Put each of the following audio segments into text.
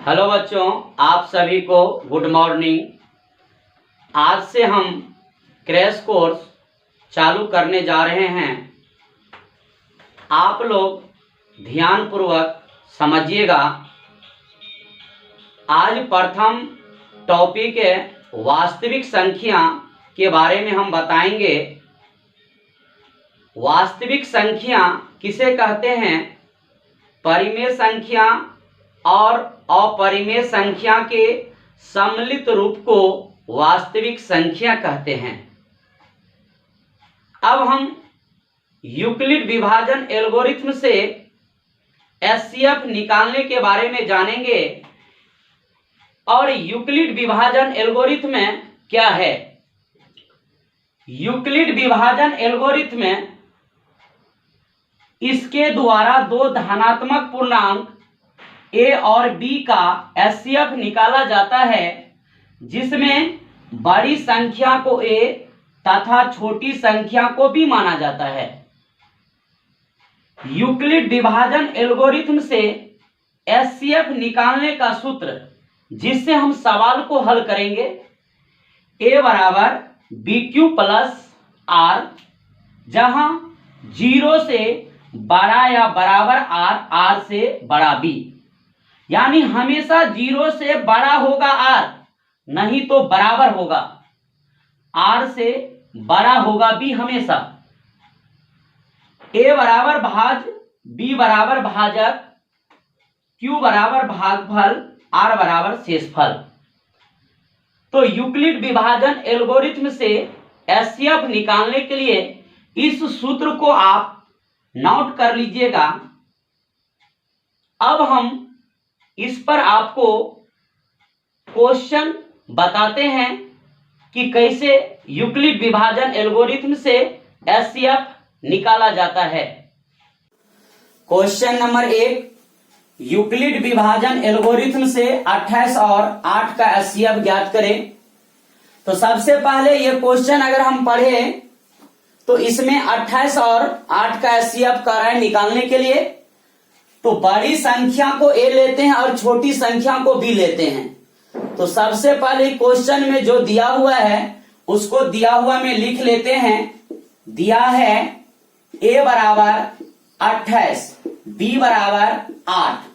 Hello बच्चों, आप सभी को गुड मॉर्निंग। आज से हम क्रैश कोर्स चालू करने जा रहे हैं। आप लोग ध्यानपूर्वक समझिएगा। आज प्रथम टॉपिक है वास्तविक संख्या के बारे में हम बताएंगे। वास्तविक संख्या किसे कहते हैं? परिमेय संख्या और अपरिमेय संख्या के सम्मिलित रूप को वास्तविक संख्या कहते हैं। अब हम यूक्लिड विभाजन एल्गोरिथ्म से एचसीएफ निकालने के बारे में जानेंगे। और यूक्लिड विभाजन एल्गोरिथ्म क्या है? यूक्लिड विभाजन एल्गोरिथ्म इसके द्वारा दो धनात्मक पूर्णांक ए और बी का एचसीएफ निकाला जाता है, जिसमें बड़ी संख्या को ए तथा छोटी संख्या को बी माना जाता है। यूक्लिड विभाजन एल्गोरिथ्म से एचसीएफ निकालने का सूत्र, जिससे हम सवाल को हल करेंगे, ए बराबर बी क्यू प्लस आर, जहां 0 से बड़ा या बराबर आर, आर से बड़ा बी। यानी हमेशा 0 से बड़ा होगा आर, नहीं तो बराबर होगा। आर से बड़ा होगा बी हमेशा। ए बराबर भाज, बी बराबर भाजक, क्यू बराबर भागफल, आर बराबर शेषफल। तो यूक्लिड विभाजन एल्गोरिथ्म से एचसीएफ निकालने के लिए इस सूत्र को आप नोट कर लीजिएगा। अब हम इस पर आपको क्वेश्चन बताते हैं कि कैसे यूक्लिड विभाजन एल्गोरिथ्म से एचसीएफ निकाला जाता है। क्वेश्चन नंबर 1, यूक्लिड विभाजन एल्गोरिथ्म से 28 और 8 का एचसीएफ ज्ञात करें। तो सबसे पहले ये क्वेश्चन अगर हम पढ़े तो इसमें 28 और 8 का एचसीएफ कर रहे हैं निकालने के लिए। तो बड़ी संख्या को ए लेते हैं और छोटी संख्या को बी लेते हैं। तो सबसे पहले क्वेश्चन में जो दिया हुआ है उसको दिया हुआ में लिख लेते हैं। दिया है ए बराबर 28, बी बराबर 8।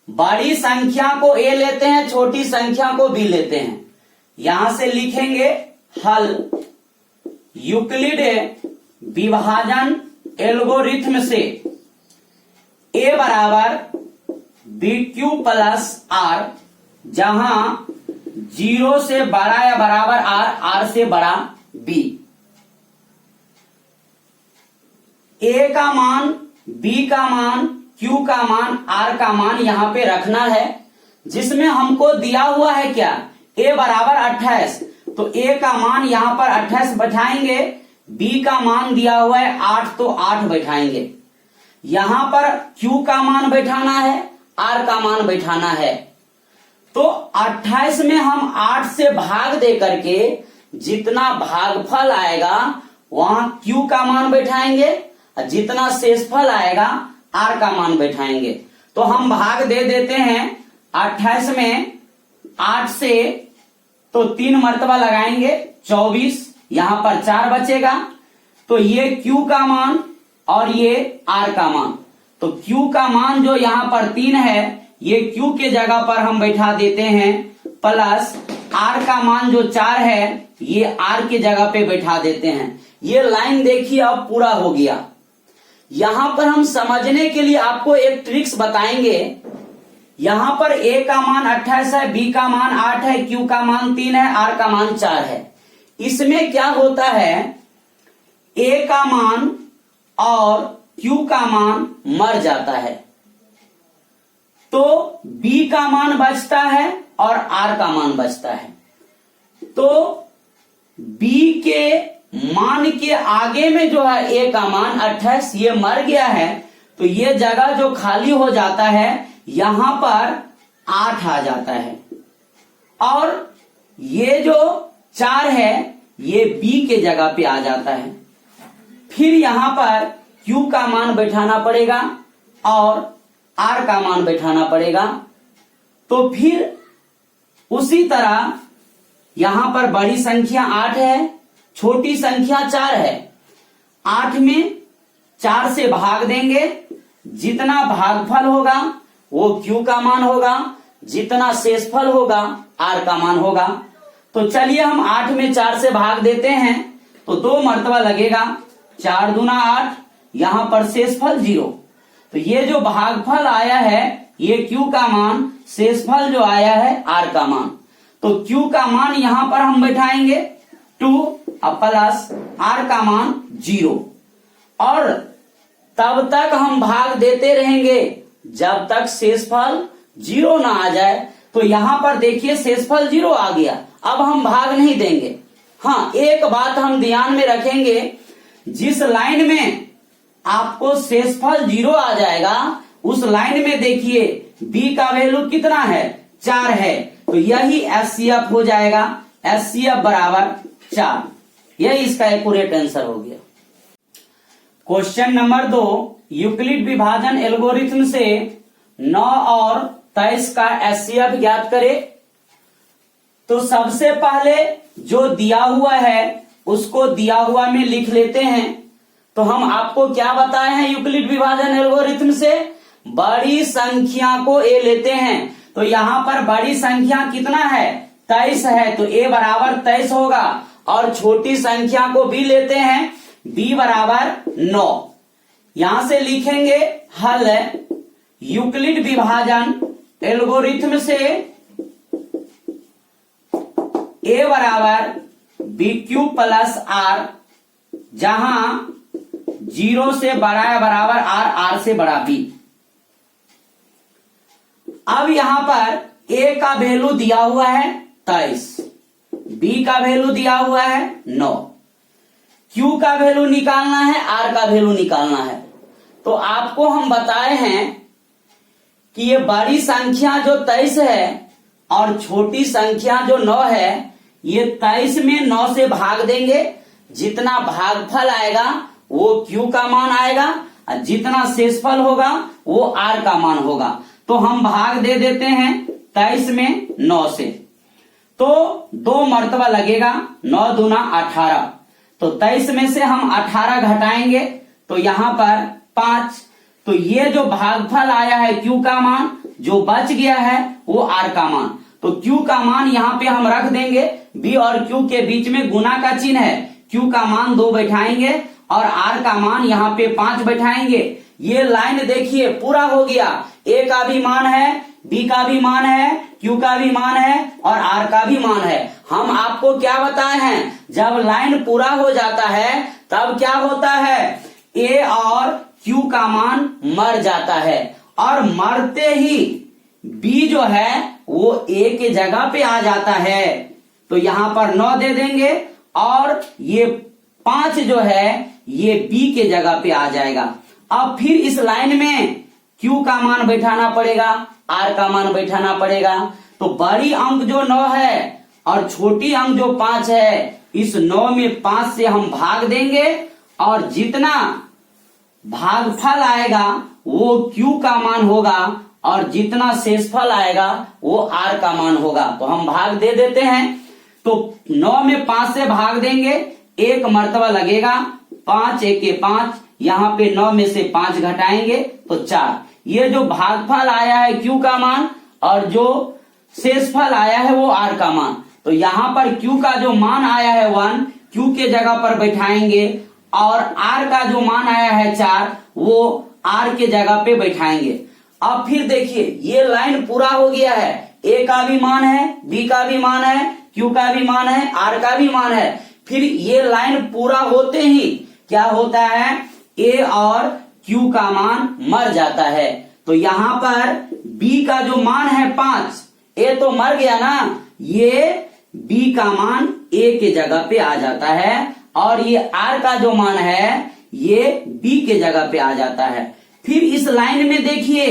बड़ी संख्या को ए लेते हैं, छोटी संख्या को बी लेते हैं। यहां से लिखेंगे हल यूक्लिड विभाजन एल्गोरिथ्म से ए बराबर बी क्यू प्लस आर, जहां 0 से बड़ा या बराबर आर, आर से बड़ा बी। ए का मान, बी का मान, क्यू का मान, आर का मान यहां पे रखना है, जिसमें हमको दिया हुआ है क्या? ए बराबर 28। तो ए का मान यहां पर 28 बैठाएंगे। बी का मान दिया हुआ है 8, तो 8 बैठाएंगे। यहां पर Q का मान बैठाना है, R का मान बैठाना है। तो 28 में हम 8 से भाग दे करके जितना भागफल आएगा वहां Q का मान बैठाएंगे, और जितना शेषफल आएगा R का मान बैठाएंगे। तो हम भाग दे देते हैं 28 में 8 से, तो 3 मर्तबा लगाएंगे 24, यहां पर 4 बचेगा। तो ये Q का मान और ये R का मान। तो Q का मान जो यहां पर 3 है, ये Q के जगह पर हम बैठा देते हैं, प्लस R का मान जो 4 है, ये R के जगह पे बैठा देते हैं। ये लाइन देखिए अब पूरा हो गया। यहां पर हम समझने के लिए आपको एक ट्रिक्स बताएंगे। यहां पर A का मान 28 है, B का मान 8 है, Q का मान 3 है, R का मान 4 है। इसमें क्या होता है, A का मान और Q का मान मर जाता है, तो B का मान बचता है और R का मान बचता है। तो B के मान के आगे में जो है A का मान 28, ये मर गया है, तो ये जगह जो खाली हो जाता है यहां पर 8 आ जाता है, और ये जो 4 है ये B के जगह पे आ जाता है। फिर यहां पर Q का मान बैठाना पड़ेगा और R का मान बैठाना पड़ेगा। तो फिर उसी तरह यहां पर बड़ी संख्या 8 है, छोटी संख्या 4 है। 8 में 4 से भाग देंगे, जितना भागफल होगा वो Q का मान होगा, जितना शेषफल होगा R का मान होगा। तो चलिए हम 8 में 4 से भाग देते हैं तो 2 मर्तबा लगेगा, 4 दूना 8, यहां पर शेषफल 0। तो ये जो भागफल आया है ये Q का मान, शेषफल जो आया है R का मान। तो Q का मान यहां पर हम बैठाएंगे 2 प्लस R का मान 0, और तब तक हम भाग देते रहेंगे जब तक शेषफल 0 ना आ जाए। तो यहां पर देखिए शेषफल 0 आ गया, अब हम भाग नहीं देंगे। हाँ, एक बात हम ध्यान में रखेंगे, जिस लाइन में आपको शेषफल 0 आ जाएगा उस लाइन में देखिए B का वैल्यू कितना है, 4 है, तो यही HCF हो जाएगा, HCF बराबर 4। यही इसका एक्यूरेट आंसर हो गया। क्वेश्चन नंबर 2, यूक्लिड विभाजन एल्गोरिथम से 9 और 23 का HCF ज्ञात करे। तो सबसे पहले जो दिया हुआ है उसको दिया हुआ में लिख लेते हैं। तो हम आपको क्या बताए हैं यूक्लिड विभाजन एल्गोरिथम से, बड़ी संख्या को A लेते हैं। तो यहां पर बड़ी संख्या कितना है, 23 है, तो A बराबर 23 होगा, और छोटी संख्या को B लेते हैं, B बराबर 9। यहां से लिखेंगे हल है, यूक्लिड विभाजन एल्गोरिथम से A बराबर BQ प्लस R, जहां 0 से बड़ा है बराबर R, R से बड़ा B। अब यहां पर A का वैल्यू दिया हुआ है 23, B का वैल्यू दिया हुआ है 9, Q का वैल्यू निकालना है, R का वैल्यू निकालना है। तो आपको हम बताए हैं कि ये बड़ी संख्या जो 23 है और छोटी संख्या जो 9 है, ये 23 में 9 से भाग देंगे, जितना भागफल आएगा वो Q का मान आएगा, और जितना शेषफल होगा वो R का मान होगा। तो हम भाग दे देते हैं 23 में 9 से, तो 2 मर्तबा लगेगा, 9 दूना 18, तो 23 में से हम 18 घटाएंगे तो यहां पर 5। तो ये जो भागफल आया है Q का मान, जो बच गया है वो R का मान। तो Q का मान यहां पे हम रख देंगे, B और Q के बीच में गुना का चिन्ह है, Q का मान 2 बैठाएंगे और R का मान यहाँ पे 5 बैठाएंगे। ये लाइन देखिए पूरा हो गया, A का भी मान है, B का भी मान है, Q का भी मान है और R का भी मान है। हम आपको क्या बताए हैं, जब लाइन पूरा हो जाता है तब क्या होता है, A और Q का मान मर जाता है, और मरते ही B जो है वो A के जगह पे आ जाता है। तो यहां पर 9 दे देंगे और ये 5 जो है ये B के जगह पे आ जाएगा। अब फिर इस लाइन में Q का मान बैठाना पड़ेगा, R का मान बैठाना पड़ेगा। तो बड़ी अंक जो 9 है और छोटी अंक जो 5 है, इस 9 में 5 से हम भाग देंगे और जितना भागफल आएगा वो Q का मान होगा और जितना शेषफल आएगा वो R का मान होगा। तो हम भाग दे देते हैं, तो 9 में 5 से भाग देंगे, 1 मर्तबा लगेगा, 5 1 5, यहाँ पे 9 में से 5 घटाएंगे तो 4। ये जो भागफल आया है Q का मान और जो शेषफल आया है वो R का मान। तो यहाँ पर Q का जो मान आया है 1, Q के जगह पर बैठाएंगे, और R का जो मान आया है 4 वो R के जगह पे बैठाएंगे। अब फिर देखिए ये लाइन पूरा हो गया है, A का भी मान है, B का भी मान है, Q का भी मान है, R का भी मान है। फिर ये लाइन पूरा होते ही क्या होता है, A और Q का मान मर जाता है। तो यहाँ पर B का जो मान है 5, A तो मर गया ना, ये B का मान A के जगह पे आ जाता है, और ये R का जो मान है ये B के जगह पे आ जाता है। फिर इस लाइन में देखिए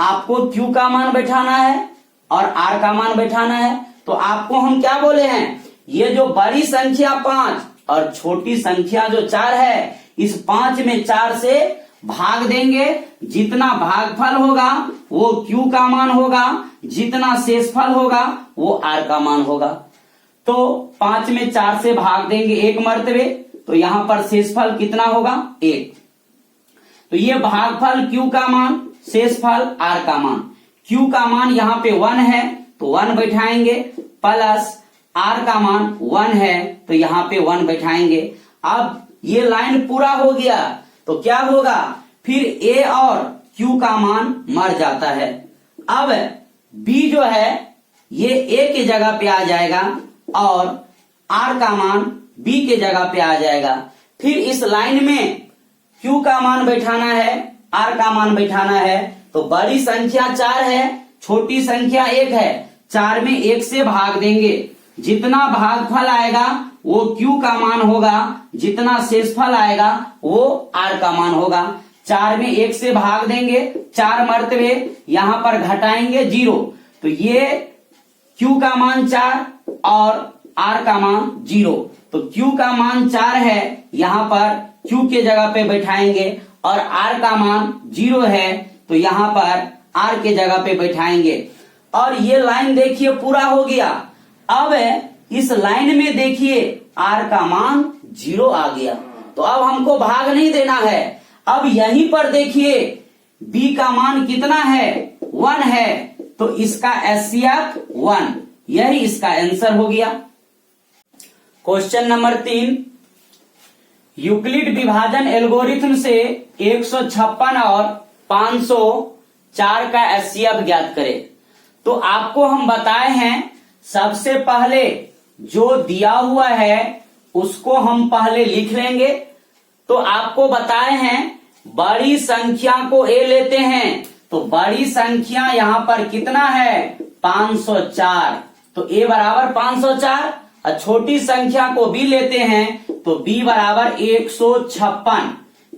आपको Q का मान बैठाना है और R का मान बैठाना है। तो आपको हम क्या बोले हैं, ये जो बड़ी संख्या 5 और छोटी संख्या जो 4 है, इस 5 में 4 से भाग देंगे, जितना भागफल होगा वो Q का मान होगा, जितना शेषफल होगा वो R का मान होगा। तो 5 में 4 से भाग देंगे 1 मर्तबे, तो यहां पर शेषफल कितना होगा 1। तो ये भागफल Q का मान, शेषफल R का मान। Q का मान यहाँ पे 1 है तो 1 बैठाएंगे, प्लस R का मान 1 है तो यहाँ पे 1 बैठाएंगे। अब ये लाइन पूरा हो गया तो क्या होगा, फिर A और Q का मान मर जाता है। अब B जो है ये A के जगह पे आ जाएगा और R का मान B के जगह पे आ जाएगा। फिर इस लाइन में Q का मान बैठाना है, R का मान बैठाना है। तो बड़ी संख्या 4 है, छोटी संख्या 1 है, 4 में 1 से भाग देंगे, जितना भागफल आएगा वो Q का मान होगा, जितना शेषफल आएगा वो R का मान होगा। 4 में 1 से भाग देंगे, 4 मर्तबे, यहां पर घटाएंगे 0, तो ये Q का मान 4 और R का मान 0। तो Q का मान 4 है, यहां पर Q के जगह पे बैठाएंगे और R का मान 0 है तो यहां पर R के जगह पे बैठाएंगे। और ये लाइन देखिए पूरा हो गया। अब इस लाइन में देखिए R का मान 0 आ गया, तो अब हमको भाग नहीं देना है। अब यहीं पर देखिए B का मान कितना है 1 है, तो इसका HCF 1, यही इसका आंसर हो गया। क्वेश्चन नंबर 3, यूक्लिड विभाजन एल्गोरिथम से 156 और 504 का HCF ज्ञात करें। तो आपको हम बताए हैं सबसे पहले जो दिया हुआ है उसको हम पहले लिख लेंगे। तो आपको बताए हैं बड़ी संख्या को A लेते हैं, तो बड़ी संख्या यहां पर कितना है 504, तो A बराबर 504। और छोटी संख्या को B लेते हैं तो B बराबर 156,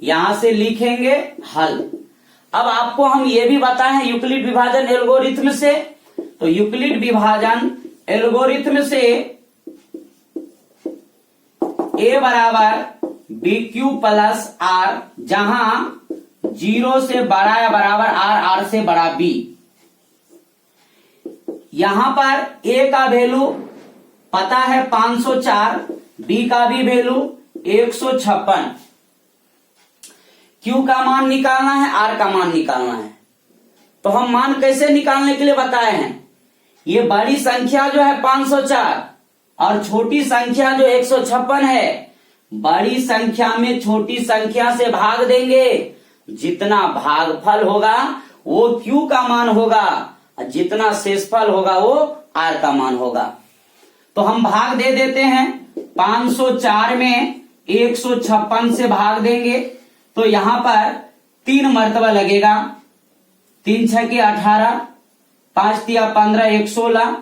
यहां से लिखेंगे हल। अब आपको हम ये भी बताए हैं यूक्लिड विभाजन एल्गोरिथम से, तो यूक्लिड विभाजन एल्गोरिथम से A बराबर BQ प्लस R, जहां 0 से बड़ा या बराबर R, R से बड़ा B। यहां पर A का वैल्यू पता है 504, B का भी वैल्यू 156, Q का मान निकालना है, R का मान निकालना है। तो हम मान कैसे निकालने के लिए बताए हैं, ये बड़ी संख्या जो है 504 और छोटी संख्या जो 156 है, बड़ी संख्या में छोटी संख्या से भाग देंगे, जितना भागफल होगा वो Q का मान होगा, जितना शेषफल होगा वो R का मान होगा। तो हम भाग दे देते हैं, 504 में 156 से भाग देंगे तो यहां पर 3 मर्तबा लगेगा, 3 6 के 18, 5 तिया 15, 1 16,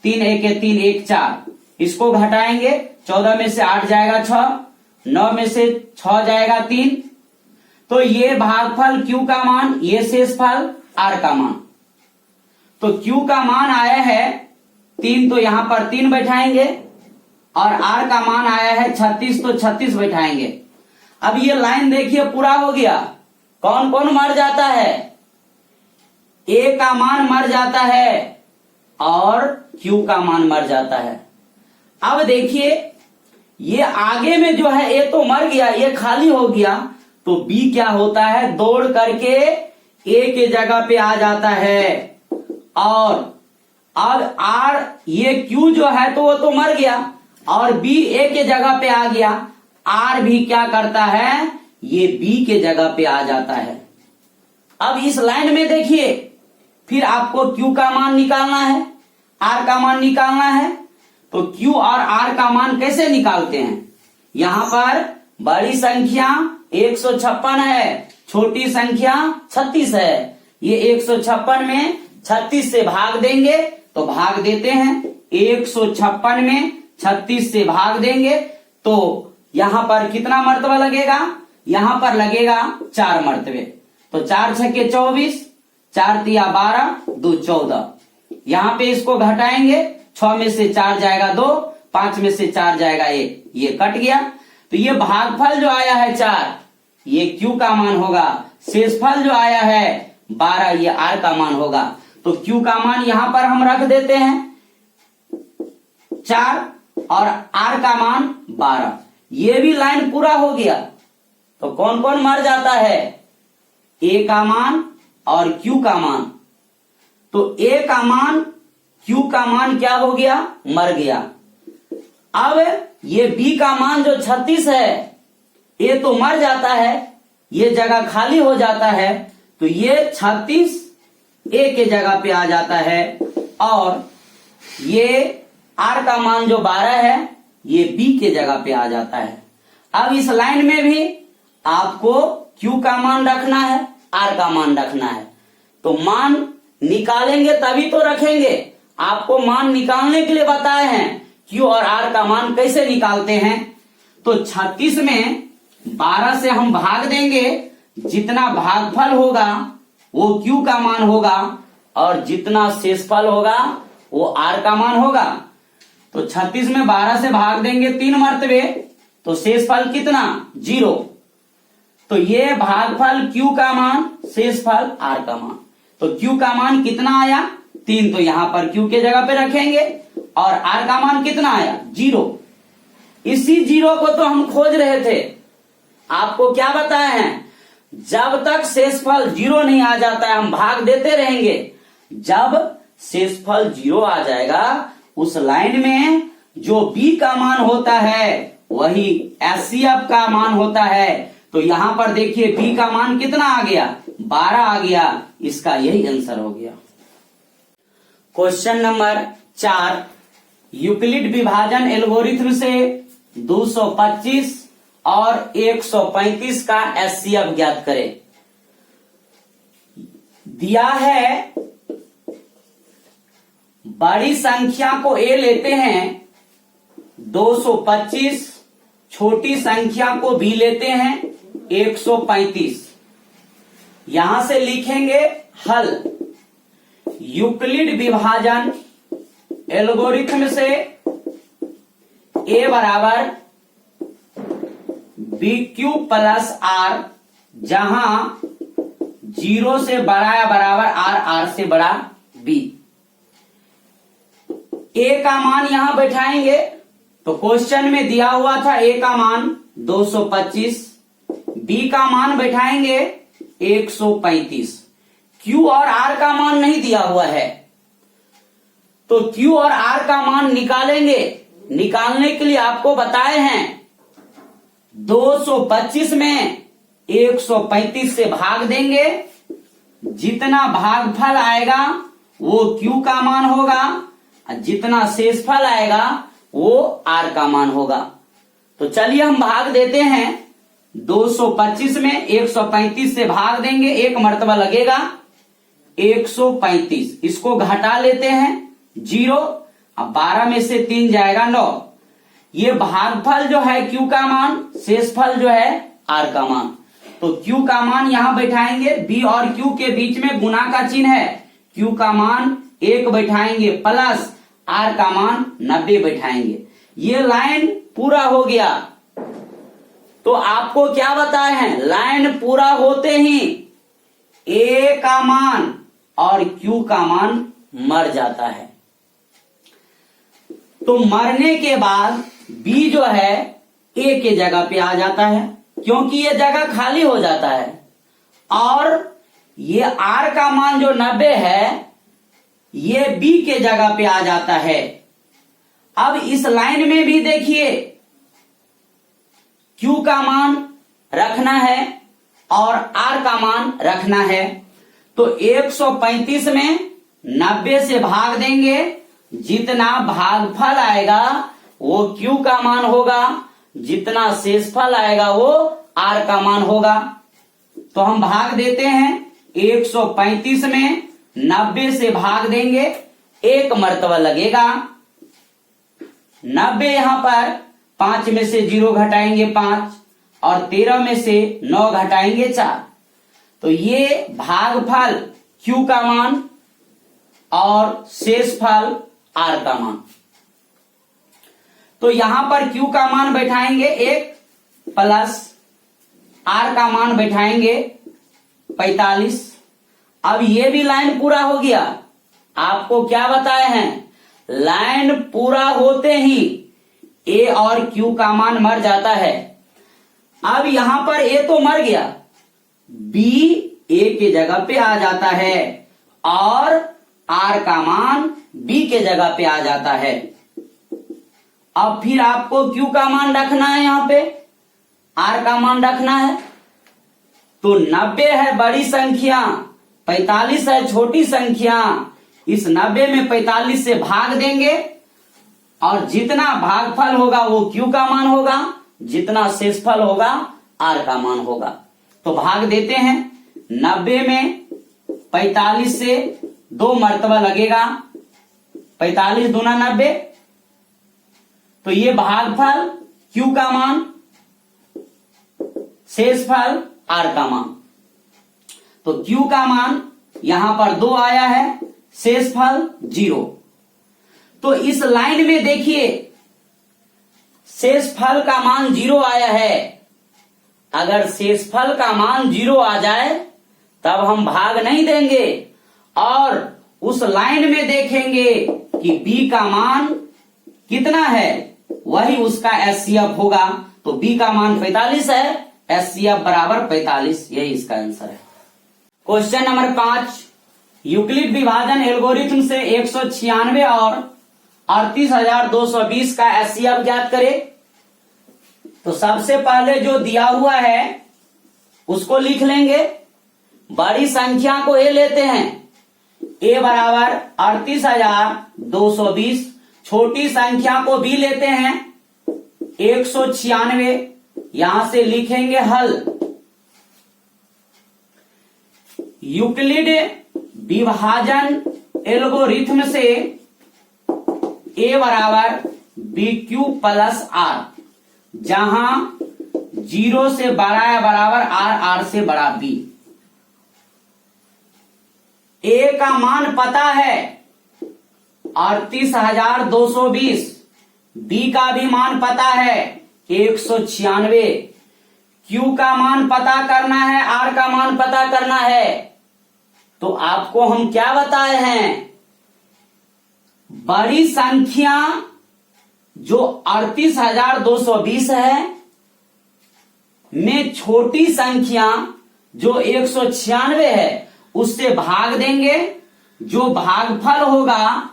3 1 3 1 4, इसको घटाएंगे, 14 में से 8 जाएगा 6, 9 में से 6 जाएगा 3, तो ये भागफल Q का मान, ये शेषफल R का मान। तो Q का मान आया है 3, तो यहां पर 3 बैठाएंगे और R का मान आया है 36, तो 36 बैठाएंगे। अब ये लाइन देखिए पूरा हो गया। कौन कौन मर जाता है, A का मान मर जाता है और Q का मान मर जाता है। अब देखिए ये आगे में जो है A तो मर गया, ये खाली हो गया, तो B क्या होता है, दौड़ करके A के जगह पे आ जाता है। और अब R, ये Q जो है तो वो तो मर गया और B A के जगह पे आ गया, R भी क्या करता है, ये B के जगह पे आ जाता है। अब इस लाइन में देखिए फिर आपको Q का मान निकालना है, R का मान निकालना है। तो Q और R का मान कैसे निकालते हैं, यहां पर बड़ी संख्या 156 है, छोटी संख्या 36 है, ये 156 में 36 से भाग देंगे, तो भाग देते हैं, 156 में 36 से भाग देंगे तो यहां पर कितना मर्तबा लगेगा, यहां पर लगेगा 4 मर्तबे। तो 4 6 के 24, 4 तिया 12, 2 14, यहां पे इसको घटाएंगे, 6 में से 4 जाएगा 2, 5 में से 4 जाएगा 1, ये कट गया। तो ये भागफल जो आया है 4, ये Q का मान होगा। शेषफल जो आया है 12, ये R का मान होगा। तो Q का मान यहां पर हम रख देते हैं 4 और R का मान 12। ये भी लाइन पूरा हो गया। तो कौन कौन मर जाता है? A का मान और Q का मान। तो A का मान Q का मान क्या हो गया? मर गया। अब ये B का मान जो 36 है, ये तो मर जाता है, ये जगह खाली हो जाता है। तो ये 36 A के जगह पे आ जाता है और ये R का मान जो 12 है, ये B के जगह पे आ जाता है। अब इस लाइन में भी आपको Q का मान रखना है, R का मान रखना है। तो मान निकालेंगे तभी तो रखेंगे। आपको मान निकालने के लिए बताए हैं Q और R का मान कैसे निकालते हैं। तो 36 में 12 से हम भाग देंगे, जितना भागफल होगा वो Q का मान होगा और जितना शेषफल होगा वो R का मान होगा। तो 36 में 12 से भाग देंगे 3 मर्तबे, तो शेषफल कितना? 0। तो ये भागफल Q का मान, शेषफल R का मान। तो Q का मान कितना आया? 3। तो यहां पर Q के जगह पे रखेंगे और R का मान कितना आया? 0। इसी 0 को तो हम खोज रहे थे। आपको क्या बताए हैं? जब तक शेषफल 0 नहीं आ जाता है हम भाग देते रहेंगे। जब शेषफल 0 आ जाएगा, उस लाइन में जो B का मान होता है वही HCF का मान होता है। तो यहां पर देखिए B का मान कितना आ गया? 12 आ गया। इसका यही आंसर हो गया। क्वेश्चन नंबर 4, यूक्लिड विभाजन एल्गोरिथ्म से 225 और 135 का HCF ज्ञात करें। दिया है बड़ी संख्या को A लेते हैं 225, छोटी संख्या को B लेते हैं 135। यहां से लिखेंगे हल। यूक्लिड विभाजन एल्गोरिथ्म से A बराबर BQ प्लस R, जहां 0 से बड़ा या बराबर R, R से बड़ा B। A का मान यहां बैठाएंगे। तो क्वेश्चन में दिया हुआ था A का मान 225, B का मान बैठाएंगे 135। Q और R का मान नहीं दिया हुआ है, तो Q और R का मान निकालेंगे। निकालने के लिए आपको बताए हैं 225 में 135 से भाग देंगे, जितना भागफल आएगा वो Q का मान होगा, जितना शेषफल आएगा वो R का मान होगा। तो चलिए हम भाग देते हैं। 225 में 135 से भाग देंगे, एक मर्तबा लगेगा 135। इसको घटा लेते हैं 0। अब 12 में से 3 जाएगा 9। ये भागफल जो है Q का मान, शेषफल जो है R का मान। तो Q का मान यहां बैठाएंगे, B और Q के बीच में गुना का चिन्ह है। Q का मान 1 बैठाएंगे प्लस R का मान 90 बैठाएंगे। ये लाइन पूरा हो गया। तो आपको क्या बताए हैं? लाइन पूरा होते ही A का मान और Q का मान मर जाता है। तो मरने के बाद B जो है A के जगह पे आ जाता है, क्योंकि ये जगह खाली हो जाता है। और ये R का मान जो 90 है, ये B के जगह पे आ जाता है। अब इस लाइन में भी देखिए Q का मान रखना है और R का मान रखना है। तो 135 में 90 से भाग देंगे, जितना भागफल आएगा वो Q का मान होगा, जितना शेषफल आएगा वो R का मान होगा। तो हम भाग देते हैं। 135 में 90 से भाग देंगे, एक मर्तबा लगेगा 90। यहां पर 5 में से 0 घटाएंगे 5 और 13 में से 9 घटाएंगे 4। तो ये भागफल Q का मान और शेषफल R का मान। तो यहां पर Q का मान बैठाएंगे 1 प्लस आर का मान बैठाएंगे 45। अब ये भी लाइन पूरा हो गया। आपको क्या बताए हैं, लाइन पूरा होते ही ए और क्यू का मान मर जाता है। अब यहां पर ए तो मर गया, बी ए के जगह पे आ जाता है और आर का मान बी के जगह पे आ जाता है। अब फिर आपको क्यू का मान रखना है, यहां पे आर का मान रखना है। तो 90 है बड़ी संख्या, 45 है छोटी संख्या। इस 90 में 45 से भाग देंगे और जितना भागफल होगा वो क्यू का मान होगा, जितना शेषफल होगा आर का मान होगा। तो भाग देते हैं, 90 में 45 से 2 मर्तबा लगेगा, 45 दूना 90। तो ये भागफल क्यू का मान, शेषफल आर का मान। तो क्यू का मान यहां पर 2 आया है, शेषफल 0। तो इस लाइन में देखिए शेषफल का मान 0 आया है। अगर शेषफल का मान 0 आ जाए तब हम भाग नहीं देंगे और उस लाइन में देखेंगे कि बी का मान कितना है, वही उसका एचसीएफ होगा। तो बी का मान 45 है, एचसीएफ बराबर 45, यही इसका आंसर है। क्वेश्चन नंबर 5, यूक्लिड विभाजन एल्गोरिथम से 196 और 38,220 का एचसीएफ ज्ञात करें। तो सबसे पहले जो दिया हुआ है उसको लिख लेंगे। बड़ी संख्या को ए लेते हैं, ए बराबर 38,220। छोटी संख्या को बी लेते हैं 196। यहां से लिखेंगे हल। यूक्लिड विभाजन एल्गोरिथम से ए बराबर बी क्यू प्लस आर, जहां 0 से बड़ा है बराबर आर, आर से बड़ा बी। ए का मान पता है 38,220, बी का भी मान पता है 196, क्यू का मान पता करना है, आर का मान पता करना है। तो आपको हम क्या बताए हैं, बड़ी संख्या जो 38,220 है में छोटी संख्या जो 196 है उससे भाग देंगे। जो भागफल होगा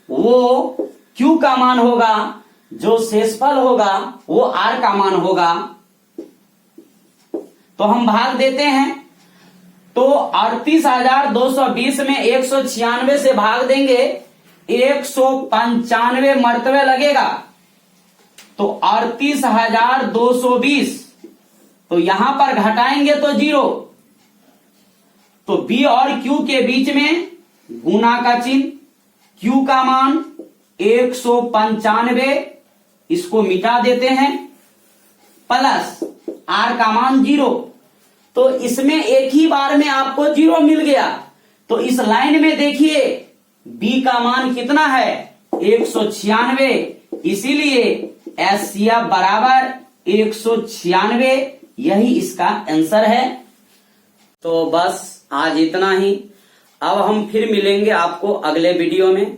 वो क्यू का मान होगा, जो शेषफल होगा वो आर का मान होगा। तो हम भाग देते हैं। तो 38,220 में 196 से भाग देंगे, 195 मर्तबे लगेगा। तो 38,220, तो यहां पर घटाएंगे तो 0। तो बी और क्यू के बीच में गुना का चिन्ह, क्यू का मान 195, इसको मिटा देते हैं, प्लस आर का मान 0। तो इसमें एक ही बार में आपको 0 मिल गया। तो इस लाइन में देखिए बी का मान कितना है 196, इसीलिए एचसीएफ बराबर 196, यही इसका आंसर है। तो बस आज इतना ही। अब हम फिर मिलेंगे आपको अगले वीडियो में।